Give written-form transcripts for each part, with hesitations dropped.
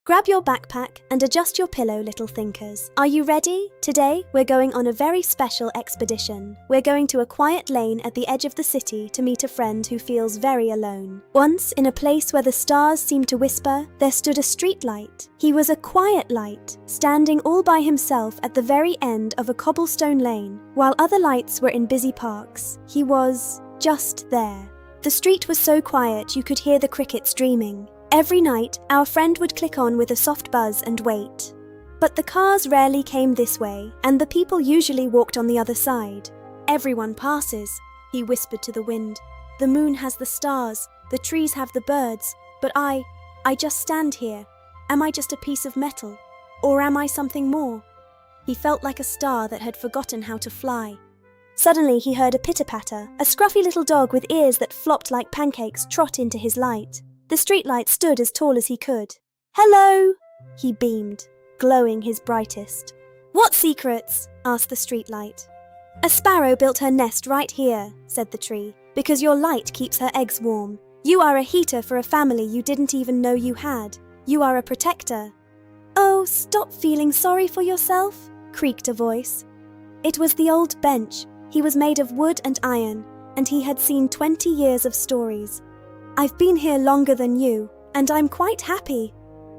Grab your backpack and adjust your pillow, little thinkers. Are you ready? Today, we're going on a very special expedition. We're going to a quiet lane at the edge of the city to meet a friend who feels very alone. Once, in a place where the stars seemed to whisper, there stood a streetlight. He was a quiet light, standing all by himself at the very end of a cobblestone lane. While other lights were in busy parks, he was just there. The street was so quiet you could hear the crickets dreaming. Every night, our friend would click on with a soft buzz and wait. But the cars rarely came this way, and the people usually walked on the other side. Everyone passes, he whispered to the wind. The moon has the stars, the trees have the birds, but I just stand here. Am I just a piece of metal? Or am I something more? He felt like a star that had forgotten how to fly. Suddenly he heard a pitter-patter. A scruffy little dog with ears that flopped like pancakes trot into his light. The streetlight stood as tall as he could. "Hello!" he beamed, glowing his brightest. "What secrets?" asked the streetlight. "A sparrow built her nest right here," said the tree, "because your light keeps her eggs warm. You are a heater for a family you didn't even know you had. You are a protector." "Oh, stop feeling sorry for yourself," creaked a voice. It was the old bench. He was made of wood and iron, and he had seen 20 years of stories. "I've been here longer than you, and I'm quite happy."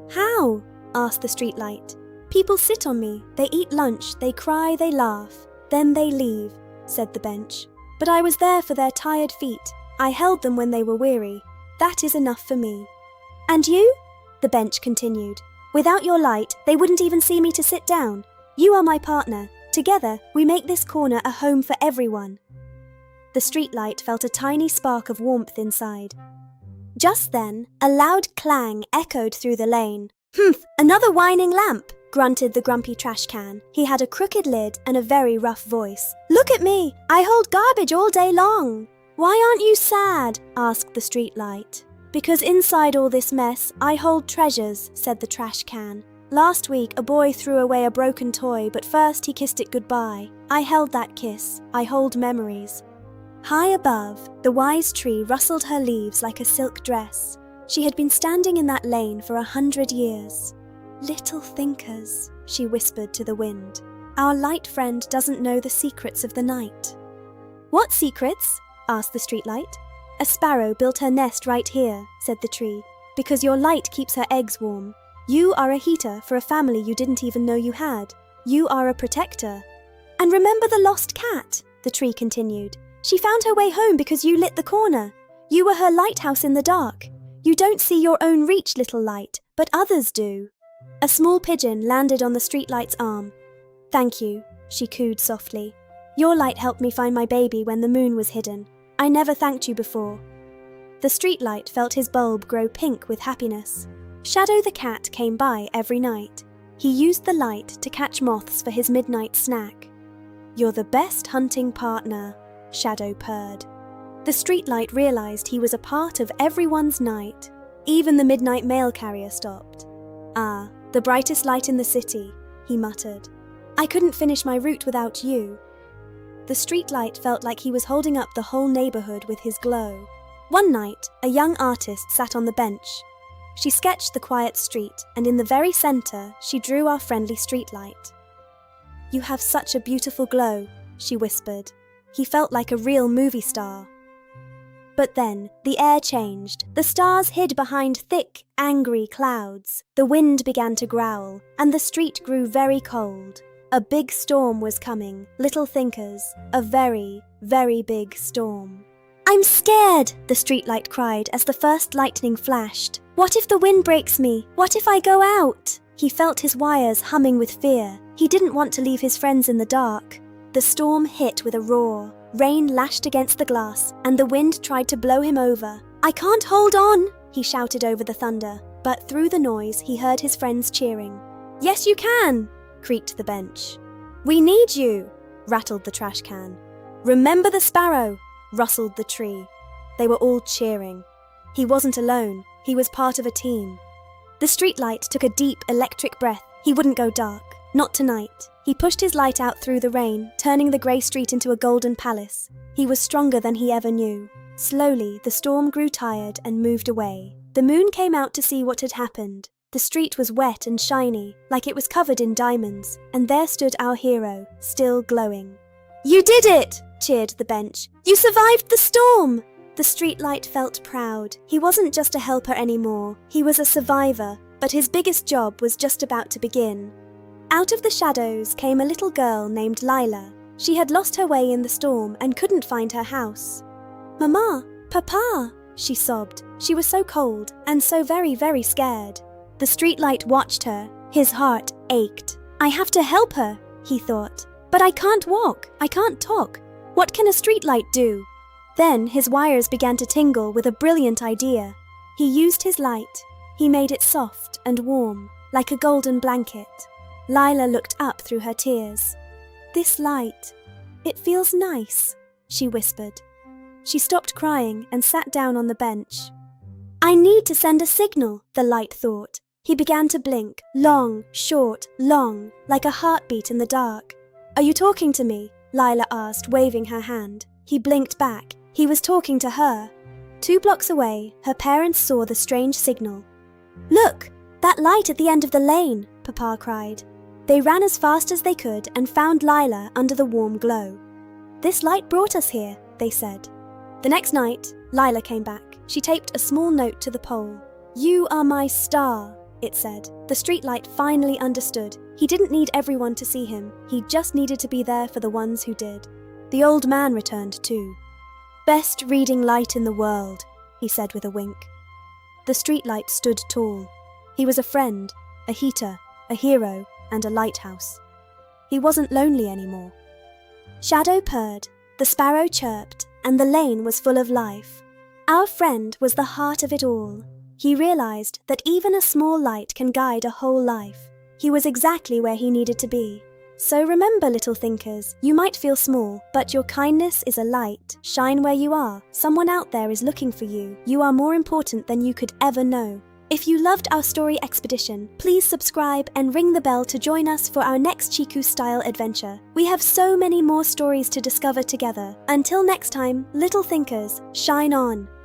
"How?" asked the streetlight. "People sit on me, they eat lunch, they cry, they laugh. Then they leave," said the bench. "But I was there for their tired feet. I held them when they were weary. That is enough for me." "And you?" the bench continued. "Without your light, they wouldn't even see me to sit down. You are my partner. Together, we make this corner a home for everyone." The streetlight felt a tiny spark of warmth inside. Just then, a loud clang echoed through the lane. "Humph, another whining lamp," grunted the grumpy trash can. He had a crooked lid and a very rough voice. "Look at me, I hold garbage all day long." "Why aren't you sad?" asked the streetlight. "Because inside all this mess, I hold treasures," said the trash can. "Last week, a boy threw away a broken toy, but first he kissed it goodbye. I held that kiss. I hold memories." High above, the wise tree rustled her leaves like a silk dress. She had been standing in that lane for 100 years. "Little thinkers," she whispered to the wind. "Our light friend doesn't know the secrets of the night." "What secrets?" asked the streetlight. "A sparrow built her nest right here," said the tree, "because your light keeps her eggs warm. You are a heater for a family you didn't even know you had. You are a protector." "And remember the lost cat?" the tree continued. "She found her way home because you lit the corner. You were her lighthouse in the dark. You don't see your own reach, little light, but others do." A small pigeon landed on the streetlight's arm. "Thank you," she cooed softly. "Your light helped me find my baby when the moon was hidden. I never thanked you before." The streetlight felt his bulb grow pink with happiness. Shadow the cat came by every night. He used the light to catch moths for his midnight snack. "You're the best hunting partner," Shadow purred. The streetlight realized he was a part of everyone's night. Even the midnight mail carrier stopped. "Ah, the brightest light in the city," he muttered. "I couldn't finish my route without you." The streetlight felt like he was holding up the whole neighborhood with his glow. One night, a young artist sat on the bench. She sketched the quiet street, and in the very center, she drew our friendly streetlight. "You have such a beautiful glow," she whispered. He felt like a real movie star. But then, the air changed. The stars hid behind thick, angry clouds. The wind began to growl, and the street grew very cold. A big storm was coming, little thinkers. A very, very big storm. "I'm scared," the streetlight cried as the first lightning flashed. "What if the wind breaks me? What if I go out?" He felt his wires humming with fear. He didn't want to leave his friends in the dark. The storm hit with a roar. Rain lashed against the glass, and the wind tried to blow him over. "I can't hold on," he shouted over the thunder, but through the noise he heard his friends cheering. "Yes, you can," creaked the bench. "We need you," rattled the trash can. "Remember the sparrow," rustled the tree. They were all cheering. He wasn't alone. He was part of a team. The streetlight took a deep, electric breath. He wouldn't go dark. Not tonight. He pushed his light out through the rain, turning the grey street into a golden palace. He was stronger than he ever knew. Slowly, the storm grew tired and moved away. The moon came out to see what had happened. The street was wet and shiny, like it was covered in diamonds, and there stood our hero, still glowing. "You did it!" cheered the bench. "You survived the storm!" The streetlight felt proud. He wasn't just a helper anymore, he was a survivor, but his biggest job was just about to begin. Out of the shadows came a little girl named Lila. She had lost her way in the storm and couldn't find her house. "Mama, Papa," she sobbed. She was so cold and so very, very scared. The streetlight watched her. His heart ached. "I have to help her," he thought. "But I can't walk. I can't talk. What can a streetlight do?" Then his wires began to tingle with a brilliant idea. He used his light. He made it soft and warm, like a golden blanket. Lila looked up through her tears. "This light, it feels nice," she whispered. She stopped crying and sat down on the bench. "I need to send a signal," the light thought. He began to blink, long, short, long, like a heartbeat in the dark. "Are you talking to me?" Lila asked, waving her hand. He blinked back. He was talking to her. 2 blocks away, her parents saw the strange signal. "Look, that light at the end of the lane," Papa cried. They ran as fast as they could and found Lila under the warm glow. "This light brought us here," they said. The next night, Lila came back. She taped a small note to the pole. "You are my star," it said. The streetlight finally understood. He didn't need everyone to see him. He just needed to be there for the ones who did. The old man returned too. "Best reading light in the world," he said with a wink. The streetlight stood tall. He was a friend, a heater, a hero, and a lighthouse. He wasn't lonely anymore. Shadow purred, the sparrow chirped, and the lane was full of life. Our friend was the heart of it all. He realized that even a small light can guide a whole life. He was exactly where he needed to be. So remember, little thinkers, you might feel small, but your kindness is a light. Shine where you are. Someone out there is looking for you. You are more important than you could ever know. If you loved our story expedition, please subscribe and ring the bell to join us for our next Chiku Style adventure. We have so many more stories to discover together. Until next time, little thinkers, shine on.